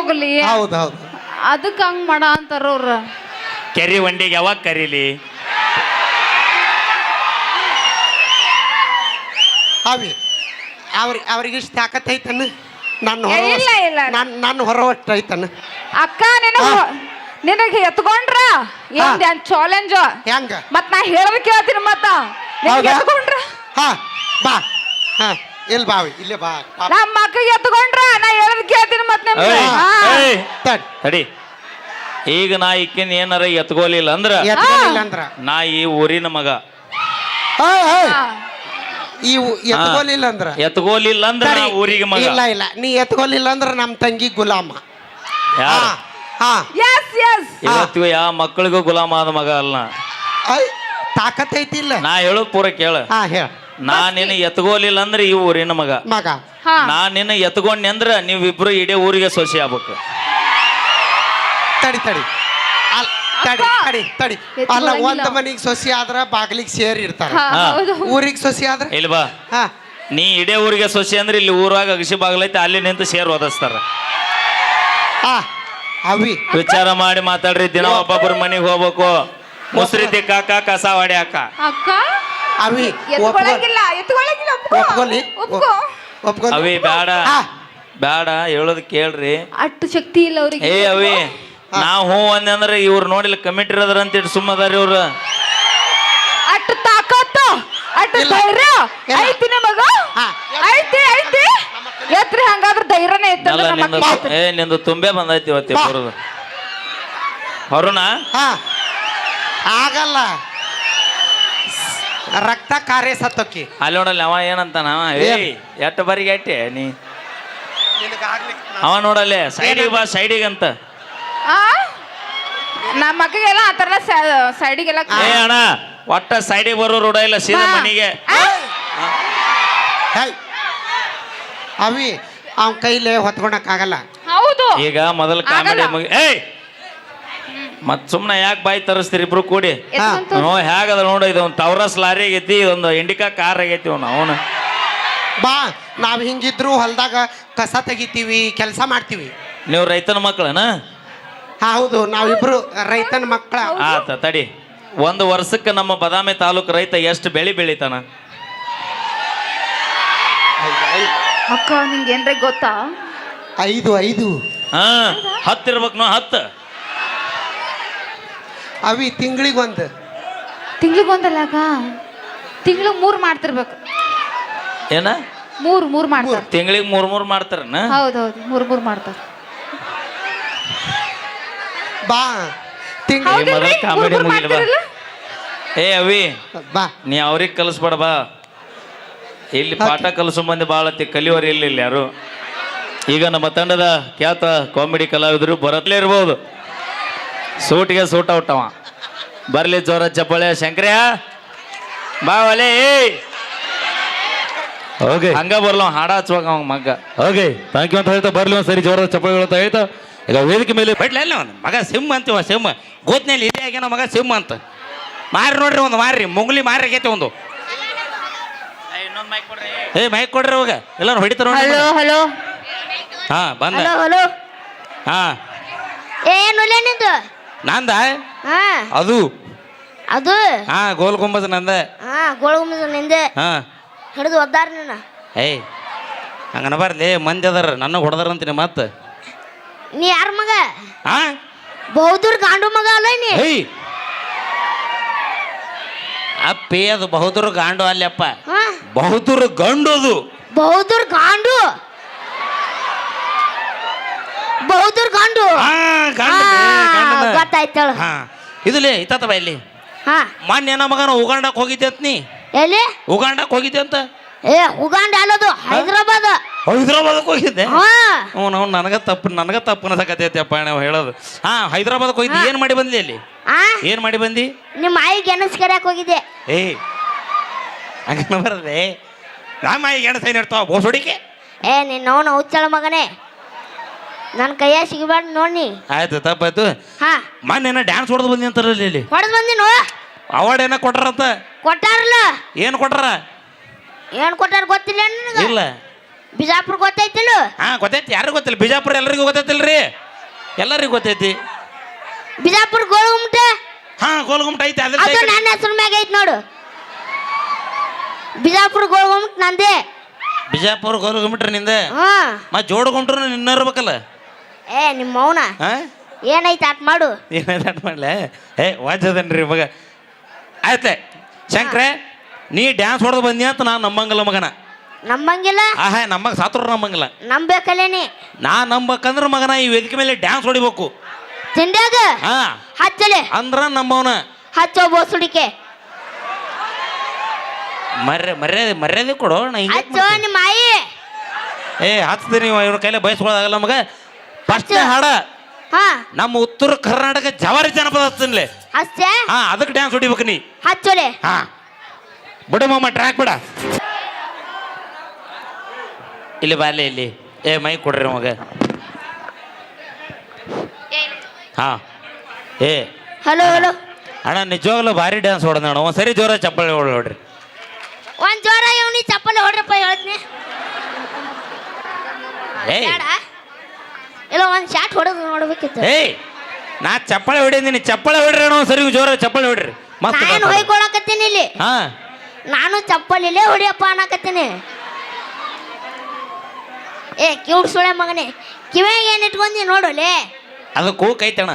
ಹೋಗ್ಲಿ ಹೌದೌದು ಅದಕ್ಕೆ ಹಂಗ್ ಮಾಡ ಅಂತಾರ ಅವ್ರ. ಕೆರಿ ವಂಡಿಗೆ ಯಾವಾಗ ಕರೀಲಿ? ಅವಿ ಅವ್ರಿಗೆ ಇಷ್ಟು ತಾಕತ್ ಐತನ? ನನ್ನ ಇಲ್ಲ ಇಲ್ಲ ನನ್ನ ಹೊರ ಒಟ್ಟು ಐತನ? ಅಕ್ಕ ನಿನಗೆ ಎತ್ಕೊಂಡ್ರ ಏನ್ ಚಾಲೆಂಜ್ ಹೆಂಗ ಮತ್ ನಾ ಹೇಳೋದ್ ಕೇಳ್ತೀನಿ ಮತ್ತ ನಿನಗೆ ಎತ್ಕೊಂಡ್ರ ಹಾ ಬಾ ಹಾ ಇಲ್ಲಿ ಬಾವಿ ಇಲ್ಲೇ ಬಾ ನಮ್ಮ ಮಕ್ಕಳಿಗೆ ಎತ್ಕೊಂಡ್ರ ನಾ ಹೇಳೋದ್ ಕೇಳ್ತೀನಿ ಮತ್ ನಿಮ್ಗೆ. ತಡಿ, ಈಗ ನಾ ಇಕ್ಕಿನ ಏನಾರ ಎತ್ಕೋಲಿಲ್ಲ ಅಂದ್ರ ಎತ್ಕೊಳ್ಳಿಲ್ಲ ಅಂದ್ರ ನಾ ಈ ಊರಿನ ಮಗ. ಈ ಎತ್ಕೊಳ್ಳಿಲ್ಲ ಅಂದ್ರ ಎತ್ಕೋಲಿಲ್ಲ ಅಂದ್ರ ನಾ ಊರಿಗೆ ಮಗ. ಇಲ್ಲ ಇಲ್ಲ ನೀ ಎತ್ಕೊಳ್ಳಿಲ್ಲ ಅಂದ್ರ ನಮ್ಮ ತಂಗಿ ಗುಲಾಮ. ಯಾರು? ಹಾ ಎಸ್ ಎಸ್ ಇವತ್ತಿಗೂ ಯಾವ ಮಕ್ಕಳಿಗೂ ಗುಲಾಮ ಆದ ಮಗ ಅಲ್ಲ. ತಾಕತ್ ಐತಿಲ್ಲ? ನಾ ಹೇಳೋದ್ ಪೂರ ಕೇಳ. ಹಾ ಹೇಳ. ನಾ ನಿನ್ನ ಎತ್ಕೋಲಿಲ್ಲ ಅಂದ್ರೆ ಈ ಊರಿನ ಮಗ. ನಾ ನಿನ್ನ ಎತ್ಕೊಂಡಿ ಅಂದ್ರ ನೀವಿಬ್ರು ಇಡೀ ಊರಿಗೆ ಸೊಸೆ ಆಗ್ಬೇಕು. ತಡಿ ತಡಿ ತಡಿ ತಡಿ ತಡಿ ಅಲ್ಲ, ಒಂದ್ ಮನಿಗ್ ಸೊಸಿ ಆದ್ರ ಬಾಗಿಲಿಗೆ ಸೇರಿ ಇರ್ತಾರ, ಊರಿಗೆ ಸೊಸಿ ಆದ್ರ ಇಲ್ವಾ? ನೀ ಇಡೇ ಊರಿಗೆ ಸೊಸೆ ಅಂದ್ರೆ ಇಲ್ಲಿ ಊರಾಗ ಅಗಸಿ ಬಾಗ್ಲೈತೆ ಅಲ್ಲಿ ನಿಂತು ಸೇರ್ ಓದಿಸ್ತಾರ. ಅವಿ ವಿಚಾರ ಮಾಡಿ ಮಾತಾಡ್ರಿ. ದಿನ ಒಬ್ಬೊಬ್ಬರ ಮನೆಗೆ ಹೋಗ್ಬೇಕು. ಮುಸ್ರಿ ತಿಕ್ಕಾಕ ಕಸ ಹೊಡ್ಯಾಕ. ಅಕ್ಕ ಅವಿ ಒಪ್ಕೊಳ್ಳಿ ಅವಿ ಬೇಡ ಬೇಡ ಹೇಳೋದ್ ಕೇಳ್ರಿ. ಅಷ್ಟು ಶಕ್ತಿ ಇಲ್ಲ ಅವ್ರಿಗೆ. ಏ ಅವಿ ನಾವ್ ಹೂ ಅಂದ್ರ ಇವ್ರು ನೋಡಿಲ್ಲ ಕಮಿಟಿ ಇರೋದ್ರ ಅಂತ ಇಟ್ಟು ಸುಮ್ಮದಾರಿ ಇವ್ರು. ಅಷ್ಟು ತಾಕತ್ತು ಅಷ್ಟು ಧೈರ್ಯ ಐತಿ ನಿಮಗ? ಐತಿ ಐತಿ ಎತ್ರಿ. ಹಂಗಾದ್ರೆ ಧೈರ್ಯನೇ ಐತಿ. ಏ ನಿಂದು ತುಂಬೆ ಬಂದೈತಿ ಇವತ್ತಿ ಬರೋದು. ಹೊರನಾ ಆಗಲ್ಲ, ರಕ್ತ ಕಾರ್ಯ ಸತ್ತೋಕಿ. ಅಲ್ಲಿ ನೋಡಲ್ಲ ಅವ ಏನಂತಾನ, ಎಟ್ಟ ಬರಿಗೆ ಎಟ್ಟೆ ನೀ ಅವ ನೋಡಲ್ಲೇ ಸೈಡಿಗೆ ಬಾ ಸೈಡಿಗೆ ಅಂತ. ನಮ್ಮ ಮಕ್ಕಳಿಗೆಲ್ಲ ಆ ತರ ಸೈಡಿಗೆಲ್ಲ ಏ ಅಣ್ಣ ಒಟ್ಟ ಸೈಡಿಗೆ ಬರೋ ರೂಢ ಇಲ್ಲ, ಸೀದಾ ಮನೆಗೆ. ಅವಿ ಅವನ ಕೈಲೇ ಹೊತ್ಕೊಳಕ್ ಆಗಲ್ಲ. ಹೌದು. ಈಗ ಮೊದಲ ಕಾಮಿಡಿ ಮುಗಿ. ಏಯ್ ಮತ್ ಸುಮ್ನೆ ಯಾಕೆ ಬಾಯಿ ತರಿಸ್ತೀರಿ ಇಬ್ರು ಕೂಡಿ? ನೋ ಹೇಗದ ನೋಡ, ಇದು ಒಂದು ತವರಸ್ ಲಾರಿ ಆಗೈತಿ, ಇದೊಂದು ಇಂಡಿಕಾ ಕಾರ್ ಆಗೈತಿ. ಅವನು ಬಾ ನಾವ್ ಹಿಂಗಿದ್ರು ಹೊಲ್ದಾಗ ಕಸ ತೆಗಿತೀವಿ, ಕೆಲಸ ಮಾಡ್ತೀವಿ. ನೀವು ರೈತನ ಮಕ್ಕಳನ? ಹೌದು, ನಾವಿಬ್ರು ರೈತನ ಮಕ್ಕಳ. ಆತ ತಡಿ, ಒಂದು ವರ್ಷಕ್ಕೆ ನಮ್ಮ ಬದಾಮಿ ತಾಲೂಕು ರೈತ ಎಷ್ಟು ಬೆಳಿ ಬೆಳಿತಾನ? ಅಕ್ಕ ನಿಂಗೆ ಏನ್ರ ಗೊತ್ತಾ? 5 ಹಾ 10 ಇರ್ಬೇಕು. 10 ಅವಿ ತಿಂಗಳಿಗೊಂದು. ತಿಂಗಳಿಗೊಂದಲ್ಲ ಅಕ್ಕ, ತಿಂಗಳಿಗೆ 3 ಮಾಡ್ತಿರ್ಬೇಕು. ಏನ 3 ಮಾಡ್ತಾರ ತಿಂಗಳಿಗೆ 3 ಮಾಡ್ತಾರನ? ಹೌದೌದು 3 ಮಾಡ್ತಾರ. ಬಾ ಮೊದಲ ಕಾಮಿಡಿ ಮುಗಿಲ ಬಾ. ಏ ಅವಿ ಬಾ, ನೀ ಅವ್ರಿಗೆ ಕಲಿಸ್ಬೇಡ ಬಾ. ಇಲ್ಲಿ ಪಾಠ ಕಲಿಸೋ ಮಂದಿ ಭಾಳ ಕಲಿಯೋರು ಇಲ್ಲ ಯಾರು. ಈಗ ನಮ್ಮ ತಂಡದ ಖ್ಯಾತ ಕಾಮಿಡಿ ಕಲಾವಿದರು ಬರತ್ಲೇ ಇರ್ಬೋದು. ಸೂಟಿಗೆ ಸೂಟ್ ಔಟ್ ಅವ. ಬರ್ಲಿ ಜೋರ ಚಪ್ಪಳೆ. ಶಂಕರ್ಯ ಬಾ ಒಲೆ. ಓಕೆ ಹಂಗ ಬರ್ಲ ಹಾಡ ಹಚ್ಚುವಾಗ ಅವ ಮಗ್ಗ. ಓಕೆ ಥ್ಯಾಂಕ್ ಯು ಅಂತ ಹೇಳ್ತಾ ಬರ್ಲಿ ಒಂದು ಸರಿ ಜೋರದ ಚಪ್ಪಳೆ ಅಂತ ಹೇಳ್ತಾ ಈಗ ವೇದಿಕೆ ಮೇಲೆ ಬಿಡ್ಲಿಲ್ಲ ಒಂದು ಮಗ ಸಿಂಹ ಅಂತೀವ. ಸಿಂಹ ಗೋತ್ನಲ್ಲಿ ಇದೇ ಆಗ್ಯಾನ ಮಗ ಸಿಂಹ ಅಂತ. ಮಾರಿ ನೋಡ್ರಿ ಒಂದು ಮಾರ್ರಿ ಮುಂಗ್ಲಿ ಮಾರಿ ಆಗೈತೆ ಒಂದು. ಏ ಮೈಕ್ ಕೊಡ್ರಿ ಅವಾಗ ಎಲ್ಲರೂ ಹೊಡಿತಾರ. ಹಲೋ ಹಲೋ ಹಾ ಬಂದ. ಹಲೋ ಹಾ ಏನು ನಿಂದು? ನಂದ ಹಾ ಅದು ಅದು ಹಾ ಗೋಲ್ ಗುಂಬಜ್ ನಂದ. ಹಾ ಗೋಳಗುಂಬದ ನಿಂದೆ ಹಾ ಹಿಡಿದು ಒದ್ದಾರ ನಿನ್ನ. ಏಯ್ ಹಂಗನ ಬರ್ಲಿ ಮಂದಿ ಅದಾರ ನನ್ನ ಹೊಡೆದಾರ ಅಂತೀನಿ ಮತ್ತೆ. ನೀ ಯಾರ ಮಗ? ಹಾ ಬಹುದೂರ್ ಗಾಂಡು ಮಗ ಅಲ್ಲ ನೀ? ಏಯ್ ಅಪ್ಪಿ ಅದು ಬಹುದೂರ್ ಗಾಂಡು ಅಲ್ಲಪ್ಪ, ಬಹುದೂರ್ ಗಂಡು. ಅದು ಬಹುದೂರ್ ಗಾಂಡು. ಬಹುದೂರ್ ಗಾಂಡು ಗೊತ್ತಾಯ್ತಳ. ಹಾ ಇದುಲೇ ಇತ್ತವ ಇಲ್ಲಿ. ಹಾ ಮೊನ್ನೆ ನಮ್ಮ ಮಗನ ಉಗಾಂಡಕ್ಕೆ ಹೋಗಿದ್ದೆ ಅಂತ. ನೀ ಎಲ್ಲಿ ಉಗಾಂಡಕ್ಕೆ ಹೋಗಿದ್ದೆ ಅಂತ? ಏ ಉಗಾಂಡ ಅಲ್ಲದು ಹೈದರಾಬಾದ್. ಹೈದರಾಬಾದಕ್ಕೆ ಹೋಗಿದ್ದೆ? ಹಾ ಅವ್ನು ನನಗ ತಪ್ಪು ಅನ್ಸಕತ್ತೈತಿಯಪ್ಪ ನಾವು ಹೇಳೋದು. ಹಾ ಹೈದರಾಬಾದಕ್ಕೆ ಹೋಗಿದ್ದಿ. ಏನ್ ಮಾಡಿ ಬಂದಿ ಅಲ್ಲಿ? ಏನ್ ಮಾಡಿ ಬಂದಿ? ನಿಮ್ಮ ಆಯಿ ಗೆಣಸ್ ಕರಿಯಾಕ ಹೋಗಿದ್ದೆ. ಏ ಹಂಗ ಬರದೆ ನಮ್ಮ ಆಯಿ ಗೆಣಸ ಏನ್ ಇರ್ತಾವ ಬೋಸಡಿಕೆ. ಏ ನಿನ್ನ ಹುಚ್ಚಳ ಮಗನೇ, ನನ್ನ ಕೈಯ ಸಿಗಬಾರ್ದು ನೋಡಿ. ಆಯ್ತು ತಪ್ಪಾಯ್ತು. ಹಾ ಮೊನ್ನೆ ಡ್ಯಾನ್ಸ್ ಹೊಡೆದು ಬಂದಿ ಅಂತಾರಲ್ಲಿ. ಇಲ್ಲಿ ಹೊಡೆದ್ ಬಂದಿನೋ. ಅವಾರ್ಡ್ ಏನ ಕೊಟ್ಟಾರಂತ? ಕೊಟ್ಟಾರಲ್ಲ. ಏನು ಕೊಟ್ಟಾರ? ಏನ್ ಕೊಟ್ಟಾರ ಗೊತ್ತಿಲ್ಲ ನಿನಗ? ಇಲ್ಲ ಬಿಜಾಪುರ ಗೊತ್ತೈತಿಲ್ಲ ಹಾ ಗೊತ್ತೈತಿ, ಯಾರಿಗೂ ಗೊತ್ತಿಲ್ಲ. ಬಿಜಾಪುರ ಎಲ್ಲರಿಗೂ ಗೊತ್ತೈತಿಲ್ರಿ, ಎಲ್ಲರಿಗೂ ಗೊತ್ತೈತಿ. ಬಿಜಾಪುರ ಗೋಳಗುಮ್ಮಟ ಹಾ ಗೋಲ್ಗುಮ್ಮಟ ಐತಿ, ಅದ್ರ ಅದು ನನ್ನ ಹೆಸರು ಮ್ಯಾಗ ಐತಿ ನೋಡು. ಬಿಜಾಪುರ ಗೋಳಗುಮ್ಮಟ ನಂದೇ. ಬಿಜಾಪುರ ಗೋಲ್ಗುಮ್ಮಟ್ರಿ ನಿಂದ. ಹಾ ಮತ್ ಜೋಡ್ಗುಂಟ್ರು ನಿನ್ನ ಇರ್ಬೇಕಲ್ಲ. ಏ ನಿಮ್ಮ ಮೌನ ಹಾ ಏನೈತಿ ಆಟ್ ಮಾಡು. ಏನಾಯ್ತು ಅಟ್ ಮಾಡ್ಲೆ? ವಾಜದನ್ರಿ ಮಗ. ಆಯ್ತೆ ಶಂಕ್ರೆ, ನೀ ಡ್ಯಾನ್ಸ್ ಹೊಡೆದು ಬಂದಿ ಅಂತ ನಾನು ನಂಬಂಗಿಲ್ಲ ಮಗನ. ನಂಬಂಗಿಲ್ಲ? ಆಹಾ ನಮ್ಮಗ ಸಾತ್ರ ನಂಬಂಗಿಲ್ಲ. ನಂಬೇಕಲ್ಲೇನಿ. ನಾ ನಂಬಕಂದ್ರ ಮಗನ ಈ ವೇದಿಕೆ ಮೇಲೆ ಡ್ಯಾನ್ಸ್ ಹೊಡಿಬೇಕು. ತಿಂಡ್ಯಾಗ ಹಾ ಹಚ್ಚಲೆ ಅಂದ್ರ ನಮ್ಮವನ ಹಚ್ಚೋ ಬೋಸುಡಿಕೆ ಮರ್ಯಾದೆ ಕೊಡು. ನಾ ಹಚ್ಚೋ ನಿಮ್ಮ ಆಯಿ. ಹಚ್ತೀನಿ ಇವನ ಕೈಲಿ ಬಯಸ್ಕೊಳ್ಳೋದಾಗಲ್ಲ ಮಗ. ಫಸ್ಟ್ ಹಾಡ ಹಾ ನಮ್ಮ ಉತ್ತರ ಕರ್ನಾಟಕ ಜವಾರಿ ಜನಪದ ಹಚ್ತಿನ್ಲೆ. ಹಚ್ಚೆ ಹಾ ಅದಕ್ಕೆ ಡ್ಯಾನ್ಸ್ ಹೊಡಿಬೇಕು ನೀ. ಹಚ್ಚೋಲೆ. ಹಾ ಬಿಡು ಮಾಮ, ಟ್ರ್ಯಾಕ್ ಬಿಡ. ಇಲ್ಲಿ ಬಾಲೆ ಇಲ್ಲಿ. ಮೈ ಕೊಡ್ರಿ ಮಗ. ಹಾ ಹಲೋ ಹಲೋ ಅಣ್ಣ ನಿಜವಾಗ್ಲೂ ಭಾರಿ ಡ್ಯಾನ್ಸ್ ಹೊಡೆದ ಅಣ್ಣ. ಒಂದ್ಸರಿ ಜೋರ ಚಪ್ಪಳಿ ಹೊಡ್ರಿ. ಒಂದ್ ಜೋರ ಇವನಿ ಚಪ್ಪಲಿ ಹೊಡ್ರಪ್ಪ ಹೇಳ್ತೀನಿ. ಬೇಡ ಇಲ್ಲ ಒಂದ್ ಶಾಟ್ ಹೊಡೆದು ನೋಡ್ಬೇಕಿತ್ತು. ನಾ ಚಪ್ಪಳಿ ಹೊಡಿದೀನಿ, ಚಪ್ಪಳಿ ಹೊಡ್ರಿ ಅಣ್ಣ. ಒಂದ್ಸರಿ ಜೋರ ಚಪ್ಪಳಿ ಹೊಡ್ರಿ. ಮಸ್ತ್ ನಾನು ಹೊಯ್ಕೊಳಕತ್ತೀನಿ ಇಲ್ಲಿ. ಹಾ ನಾನು ಚಪ್ಪಲಿಲೇ ಹೊಡಿಯಪ್ಪ ಅನ್ನಕತ್ತೀನಿ. ಕಿವುಡ್ ಸುಳೆ ಮಗನೇ, ಕಿವ್ಯಾಗ ಏನ್ ಇಟ್ಕೊಂಡಿ ನೋಡೋಲೆ. ಅದು ಕೂಕ್ ಐತಣ್ಣ.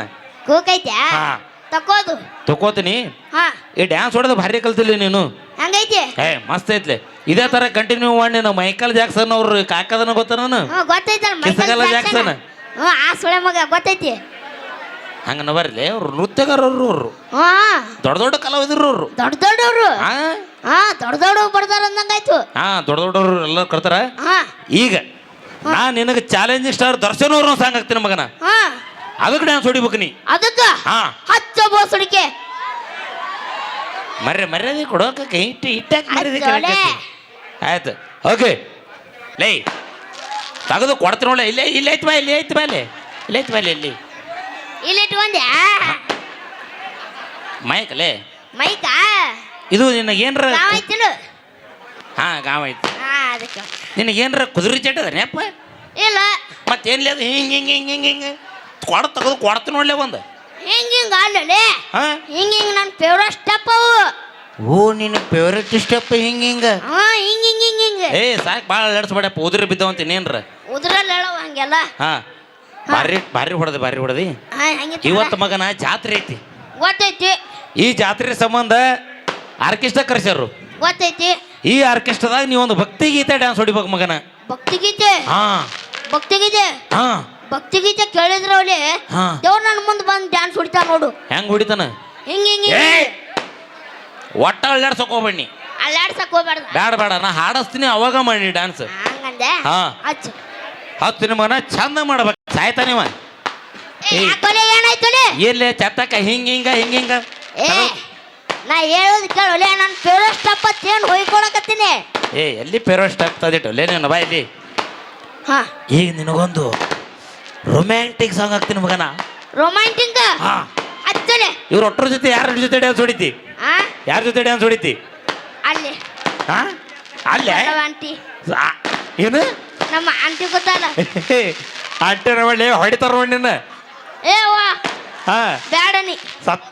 ಕೂಕೈತ್ಯಾ? ಹಾ ತಕೋದು ತಕೋತೀನಿ. ಹಾ ಈ ಡ್ಯಾನ್ಸ್ ಹೊಡೆದು ಭಾರಿ ಕಲ್ತಿಲ್ಲ ನೀನು. ಹಂಗೈತಿ? ಮಸ್ತ್ ಐತ್ಲೆ. ಇದೇ ತರ ಕಂಟಿನ್ಯೂ ಮಾಡಿ ನಾವು ಮೈಕಲ್ ಜಾಕ್ಸನ್ ಅವ್ರು ಕಾಕದನ ಗೊತ್ತ ನಾನು. ಗೊತ್ತೈತಲ್ಲ ಕಿಸಗಲ ಜಾಕ್ಸನ್. ಆ ಸುಳೆ ಮಗ ಗೊತ್ತೈತಿ. ಹಂಗ ಬರ್ಲಿ ಅವ್ರು ನೃತ್ಯಗಾರರು, ಅವ್ರು ಹಾ ದೊಡ್ಡ ದೊಡ್ಡ ಕಲಾವಿದರು ಅವ್ರು. ದೊಡ್ಡ ದೊಡ್ಡವ್ರು. ಹಾ ದೊಡ್ಡ ದೊಡ್ಡವ್ರು ಬರ್ತಾರ ಅಂದಂಗಾಯ್ತು. ಹಾ ದೊಡ್ಡ ದೊಡ್ಡವ್ರು ಎಲ್ಲ ಕರ್ತಾರ. ಹಾ ಈಗ ನಾ ನಿನಗೆ ಚಾಲೆಂಜಿಂಗ್ ಸ್ಟಾರ್ ದರ್ಶನ್ ಅವ್ರನ್ನ ಸಾಂಗ್ ಹಾಕ್ತೀನಿ ಮಗನ. ಹಾ ಅದಕ್ಕೆ ಡ್ಯಾನ್ಸ್ ಹೊಡಿಬೇಕು ನೀ. ಅದಕ್ಕ ಹಾ ಹಚ್ಚೋ ಬೋಸುಡಿಕೆ. ಮರ್ಯಾದೆ ಕೊಡೋಕೆ ಇಟ್ಟಾಕ ಮರ್ಯಾದೆ. ಆಯ್ತು ಓಕೆ. ಲೇ ತೆಗೆದು ಕೊಡ್ತೀನಿ ನೋಡ. ಇಲ್ಲಿ ಐತಿ ಬಾ, ಇಲ್ಲಿ ಐತಿ ಬಾ, ಇಲ್ಲಿ ಐತಿ ಬಾ, ಇಲ್ಲಿ ಇಲ್ಲಿ ಇಟ್ಕೊಂಡ್ಯಾ ಮೈಕಲೇ? ಮೈಕಾ ಇದು ನಿನಗೇನ್ರ ಐತಿಲ್ಲ? ಹಾ ಗಾವ ಐತಿ. ಅದಕ್ಕೆ ನಿನಗೇನ್ರ ಕುದುರೆ ಚಟ ಅದ ನೆಪ್ಪ? ಇಲ್ಲ ಮತ್ತೇನ್ಲಿ ಅದು ಹಿಂಗೆ ಹಿಂಗೆ ಹಿಂಗೆ ಹಿಂಗೆ ಹಿಂಗೆ ಕೊಡ ತೆಗೆದು ಕೊಡ್ತೀನಿ ನೋಡ್ಲೆ ಒಂದು. ಹಿಂಗ ಅಲ್ಲೇ ಹಾ ಹಿಂಗ ನನ್ನ ಫೇವ್ರೆಟ್ ಸ್ಟೆಪ್ ಅವು. ಓ ನಿನ್ನ ಫೇವ್ರೆಟ್ ಸ್ಟೆಪ್ ಹಿಂಗೆ ಹಿಂಗೆ. ಹಾ ಹಿಂಗ ಸಾಕು ಭಾಳ ನಡೆಸ್ಬೇಡಪ್ಪ, ಉದುರಿ ಬಿದ್ದಾವಂತ ಇನ್ನೇನ್ರ. ಉದ್ರಲ್ಲಿ ಹೇಳವ ಹಂಗೆಲ್ಲ. ಹಾ ಭಾರಿ ಹೊಡೆದಿ. ಇವತ್ತು ಮಗನ ಜಾತ್ರೆ ಐತಿ, ಗೊತ್ತೈತಿ. ಈ ಜಾತ್ರೆ ಸಂಬಂಧ ಆರ್ಕೆಸ್ಟ್ರಾ ಕರ್ಸ್ಯಾರು. ಗೊತ್ತೈತಿ. ಈ ಆರ್ಕೆಸ್ಟ್ರಾದಾಗ ನೀವೊಂದು ಭಕ್ತಿ ಗೀತೆ ಡ್ಯಾನ್ಸ್ ಹೊಡಿಬೇಕು ಮಗನ. ಭಕ್ತಿಗೀತೆ? ಹಾ ಭಕ್ತಿಗೀತೆ. ಹಾ ಭಕ್ತಿಗೀತೆ ಕೇಳಿದ್ರ ಅವಳಿ ಹಾ ದೇವ್ರ ನನ್ನ ಮುಂದೆ ಬಂದು ಡ್ಯಾನ್ಸ್ ಹೊಡಿತಾ ನೋಡು. ಹೆಂಗ್ ಹೊಡಿತಾನ? ಹಿಂಗ ಒಟ್ಟ ಅಳ್ಳಾಡ್ಸಕ್ ಹೋಗ್ಬೇಡಿ. ಅಲ್ಲಾಡ್ಸಕ್ ಹೋಗ್ಬಾರ್ದು. ಬೇಡ ನಾ ಹಾಡಿಸ್ತೀನಿ ಅವಾಗ ಮಾಡಿ ಡ್ಯಾನ್ಸ್. ಹಂಗಂದೆ? ಹಾ ಹಚ್ಚು. ಹತ್ತಿನ ಮಗನ ಚಂದ ಮಾಡ್ಬೇಕು. ಸಾಯ್ತಾನಿವ ಏನಾಯ್ತು? ಎಲ್ಲೇ ಚತ್ತಕ ಹಿಂಗ ನಾ ಹೇಳೋದು ಕೇಳೋಲೆ. ನನ್ನ ಫೇವ್ರೆಟ್ ಸ್ಟೆಪ್ ಏನು ಹೊಯ್ಕೊಳಕತ್ತೀನಿ. ಎಲ್ಲಿ ಫೇವ್ರೆಟ್ ಆಗ್ತದಿಟ್ಟು ಲೇ ನೀನು ಬಾ ಇಲ್ಲಿ. ಹಾ ಈಗ ನಿನಗೊಂದು ರೊಮ್ಯಾಂಟಿಕ್ ಸಾಂಗ್ ಹಾಕ್ತೀನಿ ಮಗನ. ರೊಮ್ಯಾಂಟಿಕ್? ಹಾ ಹಚ್ಚಲೆ. ಇವ್ರ ಒಟ್ಟರ ಜೊತೆ ಯಾರ ಜೊತೆ ಡ್ಯಾನ್ಸ್ ಹೊಡಿತಿ? ಯಾರ ಜೊತೆ ಡ್ಯಾನ್ಸ್ ಹೊಡಿತಿ? ಅಲ್ಲಿ ಹಾ ಅಲ್ಲೇ ಆಂಟಿ. ಏನು ನಮ್ಮ ಆಂಟಿ ಗೊತ್ತಲ್ಲ? ಆಂಟಿ ಒಳ್ಳೆ ಹೊಡಿತಾರ ನೋಡಿ ನಿನ್ನ. ಹಾ ಬೇಡ ನೀ ಸತ್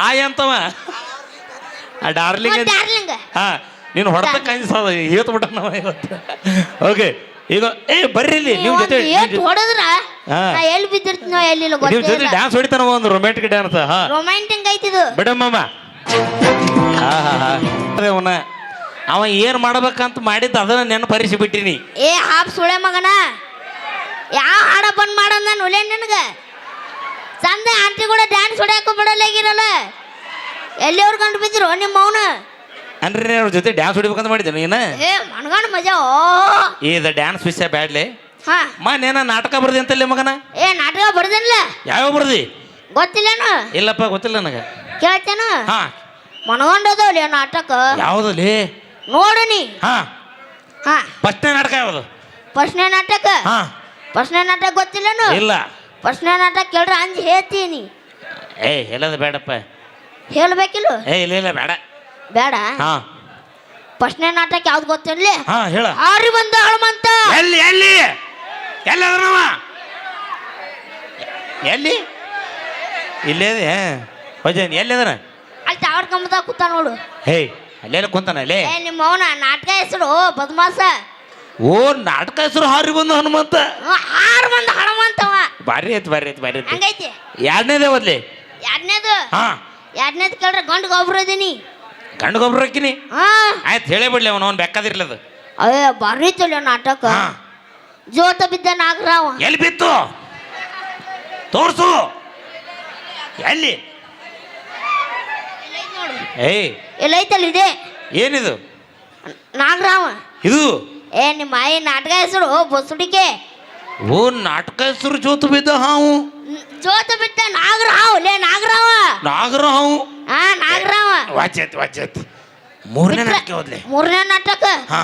ಆಯಂತವ ಡಾರ್ಲಿಂಗ್. ಡಾರ್ಲಿಂಗ್ ಹಾ ನೀನು ಹೊಡೆದ ಕಾಣಿಸೋದು ಇವತ್ತು ಬಿಟ್ಟ ನಾವ ಇವತ್ತು. ಓಕೆ ಈಗ ಬರ್ರಿ ಇಲ್ಲಿ ನೀವು ಜೊತೆ ಹೊಡೆದ್ರ ನಾ ಎಲ್ಲಿ ಬಿದ್ದಿರ್ತೀನೋ ಎಲ್ಲಿಲ್ಲ ನೀವು ಜೊತೆ ಗೊತ್ತಿಲ್ಲ. ಡ್ಯಾನ್ಸ್ ಹೊಡಿತಾನ ಒಂದು ರೊಮ್ಯಾಂಟಿಕ್ ಡ್ಯಾನ್ಸ್. ಹಾ ರೊಮ್ಯಾಂಟಿಕ್ ಐತಿದು. ಬಿಡಮ್ಮಮ್ಮ. ಅವನ ಅವ ಏನ್ ಮಾಡ್ಬೇಕಂತ ಮಾಡಿದ್ದು ಅದನ್ನ ನೆನಪರಿಸಿ ಬಿಟ್ಟಿನಿ. ಹಾಪ್ ಸುಳೆ ಮಗನ, ಯಾವ ಹಾಡ ಬಂದ್ ಮಾಡೋದ್ ನಾನು ಒಲೆ ನಿನಗ. ಚಂದ ಆಂಟಿ ಕೂಡ ಡ್ಯಾನ್ಸ್ ಹೊಡ್ಯಾಕ ಬಿಡಲಾಗಿರಲ್ಲ. ಎಲ್ಲಿಯವ್ರು ಕಂಡು ಬಿದ್ರು ನಿಮ್ಮ ಅವನು ಅಂದ್ರೆ ಅವ್ರ ಜೊತೆ ಡ್ಯಾನ್ಸ್ ಹೊಡಿಬೇಕಂತ ಮಾಡಿದ್ದೇನೆ ನೀನು. ಮನ್ಗಂಡ್ ಮಜಾ. ಇದು ಡ್ಯಾನ್ಸ್ ವಿಷಯ ಬ್ಯಾಡ್ಲೆ. ಹಾ ಮನೇನ ನಾಟಕ ಬರ್ದಿ ಅಂತಲ್ಲೇ ಮಗನ. ನಾಟಕ ಬರ್ದನ್ಲ? ಯಾವ್ಯಾವ ಬರ್ದಿ? ಗೊತ್ತಿಲ್ಲೇನು? ಇಲ್ಲಪ್ಪ ಗೊತ್ತಿಲ್ಲ ನನಗೆ. ಕೇಳ್ತೇನು? ಹಾ ಮನ್ಗಂಡದವ್ಲಿ ನಾಟಕ. ಯಾವ್ದಲ್ಲಿ ನೋಡು ನೀ. ಹಾ ಹಾ ಫಸ್ಟ್ನೇ ನಾಟಕ ಯಾವುದು? ಫಸ್ಟ್ನೇ ನಾಟಕ? ಹಾ ಫಸ್ಟ್ನೇ ನಾಟಕ ಗೊತ್ತಿಲ್ಲೇನು? ಇಲ್ಲ. ಫಸ್ಟ್ನೇ ನಾಟಕ ಕೇಳ್ರ ಅಂಜಿ ಹೇಳ್ತೀನಿ. ಹೇಳೋದು ಬೇಡಪ್ಪ. ಹೇಳ್ಬೇಕಿಲ್ಲ? ಇಲ್ಲ ಬೇಡ. ಬೇಡ. ಹಾ ಫಸ್ಟ್ನೇ ನಾಟಕ ಯಾವ್ದು ಗೊತ್ತಿರ್ಲಿ? ಹಾ ಹೇಳ. ಆರಿ ಬಂದ ಹನುಮಂತ. ಎಲ್ಲಿ ಎಲ್ಲಿ ಎಲ್ಲದನವ ಎಲ್ಲಿ ಇಲ್ಲೇ ಭಜನ್ ಎಲ್ಲಿದನ? ಅಲ್ಲಿ ಟವರ್ ಕಂಬದಾಗ ಕೂತ ನೋಡು. ಹೇ ಅಲ್ಲೆಲ್ಲ ಕುಂತಾನ ಅಲ್ಲೇ. ಏ ನಿಮ್ಮ ಅವನ ನಾಟಕ ಹೆಸರು ಬದ್ಮಾಸ. ಓ ನಾಟಕ ಹೆಸರು ಹಾರಿ ಬಂದ ಹನುಮಂತ. ಆರು ಬಂದ ಹನುಮಂತವ. ಭಾರಿ ಐತಿ ಭಾರಿ ಐತಿ ಭಾರಿ ಐತಿ. ಹಂಗೈತಿ. ಎರಡನೇದೇ ಓದ್ಲಿ. ಎರಡನೇದು ಹಾ ಎರಡನೇದು ಕೇಳ್ರೆ ಗಂಡು ಗೊಬ್ಬರ ಇದೀನಿ. ಗಂಡು ಗೊಬ್ಬರ ಹಾಕಿನಿ. ಹಾ ಆಯ್ತು ಹೇಳೇ ಬಿಡ್ಲಿ ಅವನು ಬೇಕಾದಿರ್ಲದು. ಅಯ್ಯ ಭಾರಿ ಐತಲ್ಲ ನಾಟಕ. ಹಾ ಜೋತ ಬಿದ್ದ ನಾಗರಾವ. ಎಲ್ಲಿ ಬಿತ್ತು ತೋರ್ಸು ಎಲ್ಲಿ? ಏಯ್ ಎಲ್ಲೈತಲ್ಲ ಇದೆ ಏನಿದು ನಾಗರಾವ. ಇದು? ಏ ನಿಮ್ಮ ಆಯಿ ನಾಟಕ ಹೆಸರು ಬಸುಡಿಕೆ. ಓ ನಾಟಕ ಹೆಸರು ಜೋತು ಬಿದ್ದ ಹಾವು. ಜೋತ ಬಿದ್ದ ನಾಗರಾವ್. ಲೇ ನಾಗರಾವ. ನಾಗರ ಹಾವು. ಹಾ ನಾಗರಾವ. ವಾಚೈತಿ ವಾಚೈತಿ. ಮೂರನೇ ನಾಟಕ ಓದ್ಲಿ. ಮೂರನೇ ನಾಟಕ. ಹಾ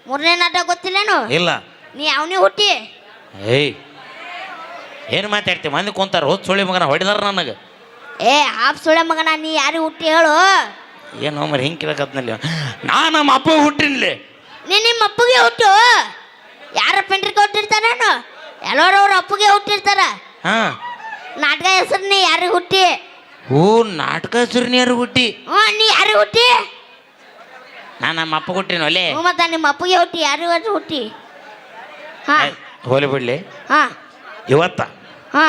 ಮೂರನೇ ನಾಟಕ ಗೊತ್ತಿಲ್ಲೇನು? ಇಲ್ಲ. ನೀ ಅವನಿ ಹುಟ್ಟಿ. ಏಯ್ ಏನು ಮಾತಾಡ್ತೀವಿ? ಮಂದಿ ಕುಂತಾರ ಹೋದ್ ಸುಳಿ ಮಗನ ಹೊಡಿದಾರ ನನಗೆ. ಏ ಆಪ್ ಸುಳೆ ಮಗನ ನೀ ಯಾರಿಗೆ ಹುಟ್ಟಿ ಹೇಳು? ಏನು ಮರಿ ಹಿಂಗೆ ಕೇಳಕತ್ನಲ್ಲಿ ನಾ ನಮ್ಮ ಅಪ್ಪ ಹುಟ್ಟಿನ್ಲಿ. ನೀ ನಿಮ್ಮ ಅಪ್ಪಗೆ ಹುಟ್ಟು. ಯಾರ ಪೆಂಟ್ರಿಗೆ ಹುಟ್ಟಿರ್ತಾರೇನು? ಎಲ್ಲರೂ ಅವ್ರ ಅಪ್ಪಗೆ ಹುಟ್ಟಿರ್ತಾರ. ಹಾ ನಾಟಕ ಹೆಸರು ನೀ ಯಾರಿಗೆ ಹುಟ್ಟಿ? ಓ ನಾಟಕ ಹೆಸರು ನೀರು ಹುಟ್ಟಿ. ನೀ ಯಾರಿಗೆ ಹುಟ್ಟಿ? ನಾನು ನಮ್ಮ ಅಪ್ಪ ಹುಟ್ಟಿನ ಒಲೆ. ಮತ್ತೆ ನಿಮ್ಮ ಅಪ್ಪಗೆ ಹುಟ್ಟಿ ಯಾರಿಗೆ ಹುಟ್ಟಿ? ಹಾ ಹೋಲಿ ಬಿಡ್ಲಿ. ಹಾ ಇವತ್ತ ಹಾ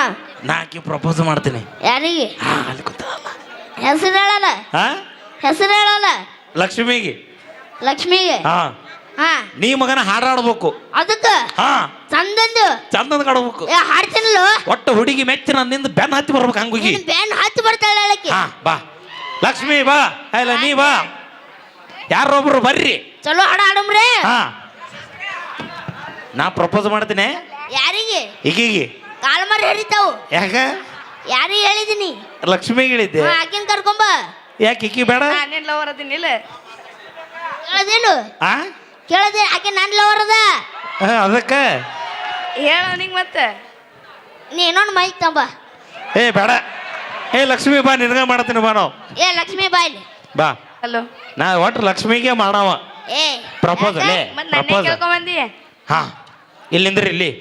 ನಾ ಆಕಿ ಪ್ರಪೋಸ್ ಮಾಡ್ತೀನಿ. ಯಾರಿಗೆ? ಹಾ ಅಲ್ಲಿ ಕೂತಲ್ಲ. ಹೆಸರು ಹೇಳಲ್ಲ. ಹಾ ಹೆಸರು ಹೇಳಲ್ಲ. ಲಕ್ಷ್ಮಿಗೆ. ಲಕ್ಷ್ಮಿಗೆ. ಹಾ ಹಾ ನೀ ಮಗನ ಹಾಡಾಡ್ಬೇಕು. ಅದಕ್ಕ ಹಾ ಚಂದಂದು ಚಂದದ ಕಾಡ್ಬೇಕು. ಹಾಡ್ತೀನಲ್ಲ. ಒಟ್ಟು ಹುಡುಗಿ ಮೆಚ್ಚಿ ನನ್ನಿಂದ ಬೆನ್ನ ಹತ್ತಿ ಬರ್ಬೇಕು ಹಂಗೋಗಿ. ಬ್ಯಾನ್ ಹತ್ತು ಬರ್ತಾಳೆ ಹೇಳಕ್ಕೆ. ಹಾ ಬಾ ಲಕ್ಷ್ಮಿ ಬಾ. ಇಲ್ಲ ನೀ ಬಾ. ಯಾರೊಬ್ರು ಬರ್ರಿ. ಚಲೋ ಹಾಡ ಹಾಡಮ್ರೆ. ಹಾ ನಾ ಪ್ರಪೋಸ್ ಮಾಡ್ತೀನಿ ಯಾರಿಗೆ? ಈಗೀಗಿ. ಕಾಲ್ಮರಿ ಹರಿತಾವು. ಯಾಕ? ಯಾರಿಗೆ ಹೇಳಿದೀನಿ? ಲಕ್ಷ್ಮಿಗೆ ಹೇಳಿದ್ದೆ. ಆಕಿನ ಕರ್ಕೊಂಬ. ಯಾಕೆ ಈಕಿ ಬೇಡ? ನಾನೆಲ್ಲ ಹೊರದಿನಿಲ್ಲ. ಕೇಳದೇನು? ಆ ಕೇಳದೆ ಆಕೆ ನನ್ನ ಲವರ್ ಅದ. ಅದಕ್ಕ ಹೇಳ ನಿಂಗೆ ಮತ್ತೆ. ನೀ ಇನ್ನೊಂದು ಮೈಕ್ ತಂಬ. ಏ ಬೇಡ. ಏ ಲಕ್ಷ್ಮಿ ಬಾ ನಿನಗ ಮಾಡ್ತೀನಿ ಬಾ ನಾವು. ಏ ಲಕ್ಷ್ಮಿ ಬಾಯ್ಲಿ ಬಾ. ಹಲೋ ನಾ ಒಟ್ಟು ಲಕ್ಷ್ಮಿಗೆ ಮಾಡವ ಏ ಪ್ರಪೋಸ್ ಅಲ್ಲೇ. ಮತ್ತೆ ನನ್ನ ಪ್ರಪೋಸ್. ಕೇಳ್ಕೊಂಬಂದಿ. ಹಾ ಇಲ್ಲಿಂದ್ರಿ ಇಲ್ಲಿ.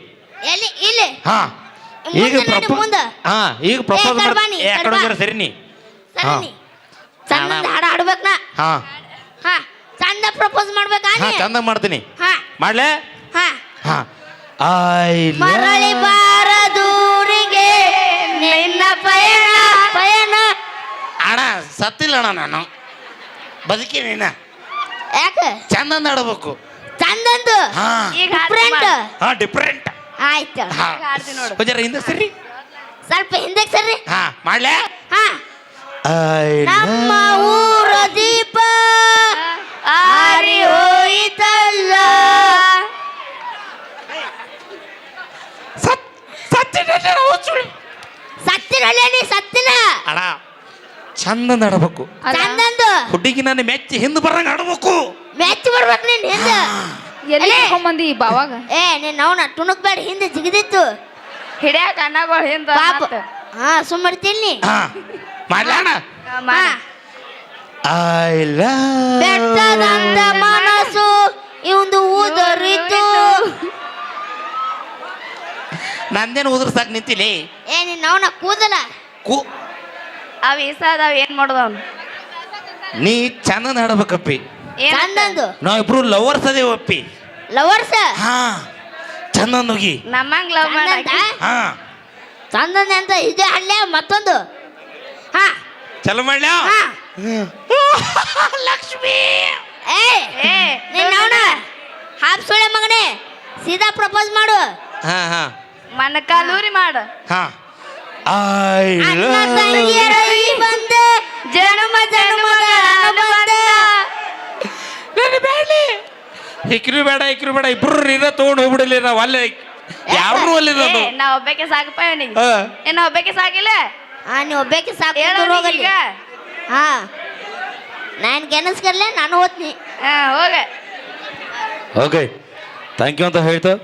ಎಲ್ಲಿ ಇಲ್ಲಿ? ಹಾ ಈಗ ಮುಂದೆ ನಡಿ, ಪ್ರಪೋಸ್. ಮುಂದೆ. ಹಾ ಈಗ ಪ್ರಪೋಸ್ ಕಡ್ಬಾ ಮಾಡಿ. ನೀ, ಏ ಕಡ್ಬಾ. ಕಡೆ ಸರಿ ನೀ. ಸರಿ ಹಾ. ನೀ ಚಂದ ಹಾಡ ಹಾಡ್ಬೇಕು ನಾ. ಹಾ ಹಾ ಚಂದ ಪ್ರಪೋಸ್ ಮಾಡ್ಬೇಕಾ ಹಾ ನೀ? ಚಂದ ಮಾಡ್ತೀನಿ. ಹಾ ಮಾಡ್ಲೆ? ಹಾ ಹಾ ಮರಳಿ ಬಾರದೂರಿಗೆ ನಿನ್ನ ಪಯಣ ಪಯಣ. ಅಣ್ಣ ಸತ್ತಿಲ್ಲ ಅಣ್ಣ ನಾನು ಬದುಕಿ ನೀನ. ಯಾಕೆ? ಚಂದ ಆಡಬೇಕು. ಚಂದಂದು ಹಾ ಈಗ ಫ್ರೆಂಡ್. ಹಾ ಡಿಫ್ರೆಂಟ್. ಆಯ್ತು ಹಾ ಹಾಡ್ತೀನಿ ನೋಡು. ಹುಜಾರ ಹಿಂದೆ ಸರಿ. ಸ್ವಲ್ಪ ಹಿಂದಕ್ಕೆ ಸರಿ. ಹಾ ಮಾಡ್ಲೆ? ಹಾ ನಮ್ಮ ಊರ ದೀಪ ಆರಿ ಹೋಯಿತಲ್ಲ. ಸತ್ತಿರಲ್ಲೇ ನೀ ಸತ್ತಿನ. ಅಣ್ಣ ಚಂದ ಆಡಬೇಕು. ಚಂದಂದು ಹುಡುಗಿ ನಾನು ಮೆಚ್ಚಿ ಹಿಂದೆ ಬರಂಗ ಆಡ್ಬೇಕು. ಮೆಚ್ಚಿ ಬರ್ಬೇಕು ನೀನ್ ಹಿಂದೆ. ಎಲ್ಲಿ ಅಲೇ. ಕರ್ಕೊಂಬಂದಿ ಬಾವಾಗ? ಏ ನೀನ್ ಅವನ ತುಣುಕ್ ಬೇಡ ಹಿಂದೆ ಜಿಗಿದಿತ್ತು ಹಿಡಿಯಾಕ ಅನ್ನಗಳು ಹಿಂದ ಪಾಪ. ಹಾ ಸುಮ್ಮರ್ತೀನಿ. ಹಾ ಮಾಡ್ಲೆ ಅಣ್ಣ? ಹಾ ಐ ಲವ್ ಬೆಟ್ಟದಂತ ಮನಸ್ಸು ಇವಂದು ಉದರಿತು. ನಂದೇನು ಉದುರ್ಸಾಕ್ ನಿಂತಿಲಿ. ಏ ನಿನ್ನ ಅವನ ಕೂದಲ ಕು ಅವ್ ಈಸಾದವ್ ಏನ್ ಮಾಡೋದವ್ನು? ನೀ ಚಂದ ಆಡ್ಬೇಕಪ್ಪಿ. ಚಂದಂದು ನಾವ್ ಇಬ್ರು ಲವರ್ಸ್ ಅದೇ ಒಪ್ಪಿ. ಲವರ್ಸ್ ಹಾ ಚಂದಂದ್ ಹೋಗಿ. ನಮ್ಮಂಗ್ ಲವ್ ಮಾಡಾಕ ಹಾ ಚಂದಂದ ಅಂತ ಇದೆ ಅಲ್ಲೇ ಮತ್ತೊಂದು. ಹಾ ಚಲೋ ಮಾಡ್ಲ? ಹಾ ಲಕ್ಷ್ಮಿ ಏ ನಿನ್ನ ಅವನ ಹಾಪ್ ಸುಳೆ ಮಗನೇ ಸೀದಾ ಪ್ರಪೋಸ್ ಮಾಡು. ಹಾ ಹಾ ಮನ ಕಾಲೂರಿ ಮಾಡು. ಹಾ ಐ ಅಣ್ಣ ಲವ್ ತಂಗಿಯರ ಈ ಬಂದೆ ಜನ್ಮ ಜನ್ಮದ ಅನುಬಂಧ. ಇಕ್ರು ಬೇಡ ಇಕ್ರು ಬೇಡ ಇಬ್ರು ನೀರ ತಗೊಂಡು ಹೋಗ್ಬಿಡಲಿ. ನಾವ್ ಅಲ್ಲೇ ಯಾರು ಅಲ್ಲಿ ನಾನು. ನಾ ಒಬ್ಬಕ್ಕೆ ಸಾಕಪ್ಪ ಇವನಿಗೆ. ಹಾ. ನಾ ಒಬ್ಬಕ್ಕೆ ಸಾಕಿಲ್ಲ. ಹಾ ನೀವು ಒಬ್ಬೇಕಿ ಸಾಕು ಹೇಳು ಹೋಗಲಿ. ಈಗ. ಹಾ ನಾನು ಗೆನಸ್ಕರ್ಲೆ ನಾನು ಓದ್ನಿ. ಹಾ ಹೋಗ. ಓಕೆ ಥ್ಯಾಂಕ್ ಯು ಅಂತ ಹೇಳ್ತಾ